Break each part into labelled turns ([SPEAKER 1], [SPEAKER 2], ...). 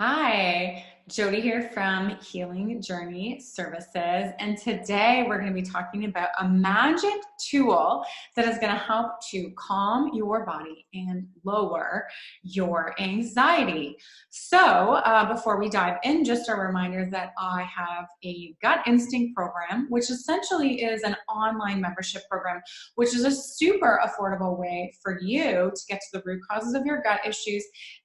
[SPEAKER 1] Hi, Jody here from Healing Journey Services. And today we're going to be talking about a magic tool that is going to help to calm your body and lower your anxiety. So, before we dive in, just a reminder that I have a gut instinct program, which essentially is an online membership program, which is a super affordable way for you to get to the root causes of your gut issues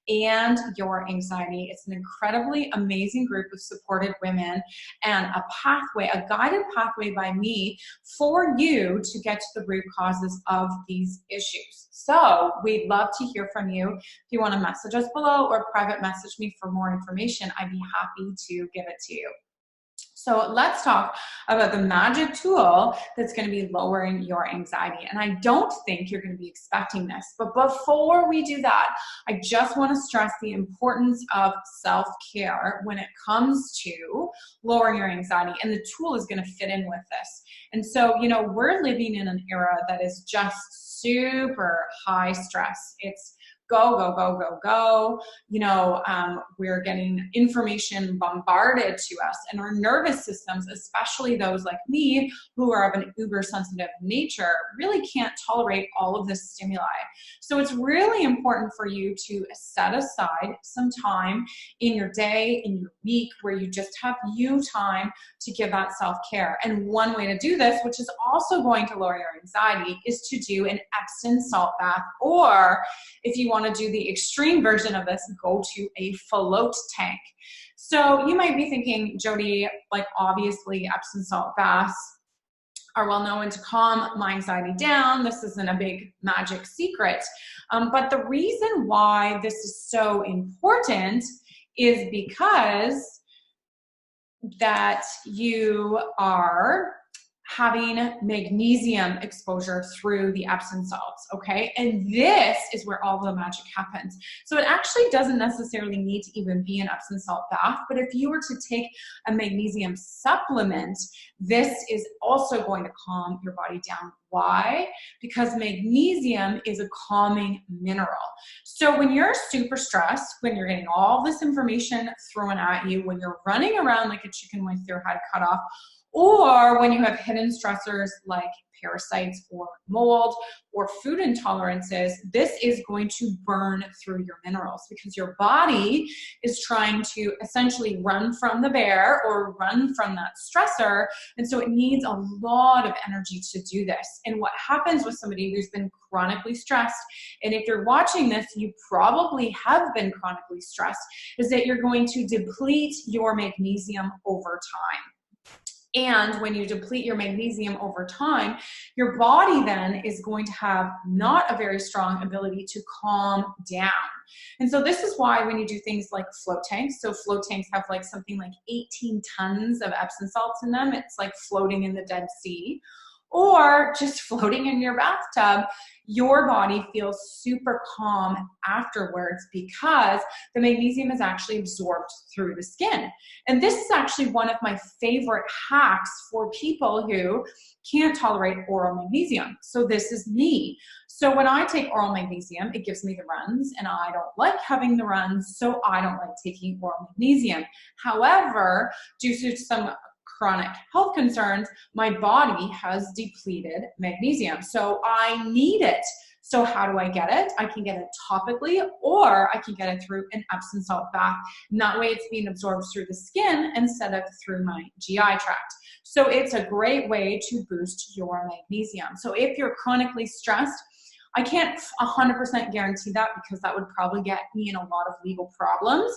[SPEAKER 1] and your anxiety. It's an incredibly amazing group of supported women and a pathway, a guided pathway by me for you to get to the root causes of these issues. So we'd love to hear from you. If you want to message us below or private message me for more information, I'd be happy to give it to you. So let's talk about the magic tool that's going to be lowering your anxiety. And I don't think you're going to be expecting this. But before we do that, I just want to stress the importance of self-care when it comes to lowering your anxiety. And the tool is going to fit in with this. And so, we're living in an era that is just super high stress. It's go, go, go, go, go. We're getting information bombarded to us, and our nervous systems, especially those like me who are of an uber sensitive nature, really can't tolerate all of this stimuli. So it's really important for you to set aside some time in your day, in your week, where you just have you time to give that self-care. And one way to do this, which is also going to lower your anxiety, is to do an Epsom salt bath, or if you want to do the extreme version of this, go to a float tank. So you might be thinking, Jody, obviously Epsom salt baths are well known to calm my anxiety down. This isn't a big magic secret. But the reason why this is so important is because that you are having magnesium exposure through the Epsom salts, okay? And this is where all the magic happens. So it actually doesn't necessarily need to even be an Epsom salt bath, but if you were to take a magnesium supplement, this is also going to calm your body down. Why? Because magnesium is a calming mineral. So when you're super stressed, when you're getting all this information thrown at you, when you're running around like a chicken with your head cut off, or when you have hidden stressors like parasites or mold or food intolerances, this is going to burn through your minerals because your body is trying to essentially run from the bear or run from that stressor. And so it needs a lot of energy to do this. And what happens with somebody who's been chronically stressed, and if you're watching this, you probably have been chronically stressed, is that you're going to deplete your magnesium over time. And when you deplete your magnesium over time, your body then is going to have not a very strong ability to calm down. And so this is why when you do things like float tanks, so float tanks have something like 18 tons of Epsom salts in them. It's like floating in the Dead Sea. Or just floating in your bathtub, your body feels super calm afterwards because the magnesium is actually absorbed through the skin. And this is actually one of my favorite hacks for people who can't tolerate oral magnesium. So this is me. So when I take oral magnesium, it gives me the runs, and I don't like having the runs, so I don't like taking oral magnesium. However, due to some chronic health concerns, my body has depleted magnesium. So I need it. So how do I get it? I can get it topically, or I can get it through an Epsom salt bath. And that way it's being absorbed through the skin instead of through my GI tract. So it's a great way to boost your magnesium. So if you're chronically stressed, I can't 100% guarantee that because that would probably get me in a lot of legal problems,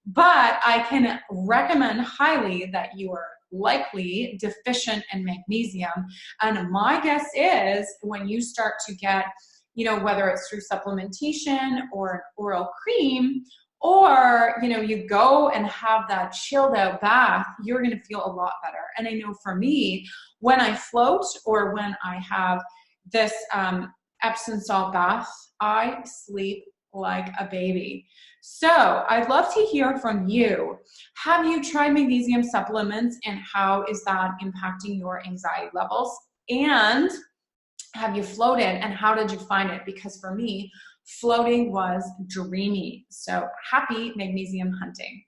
[SPEAKER 1] but I can recommend highly that you are likely deficient in magnesium. And my guess is when you start to get, whether it's through supplementation or an oral cream, or, you go and have that chilled out bath, you're going to feel a lot better. And I know for me, when I float or when I have this Epsom salt bath, I sleep like a baby. So I'd love to hear from you. Have you tried magnesium supplements, and how is that impacting your anxiety levels? And have you floated, and how did you find it? Because for me, Floating was dreamy. So happy magnesium hunting.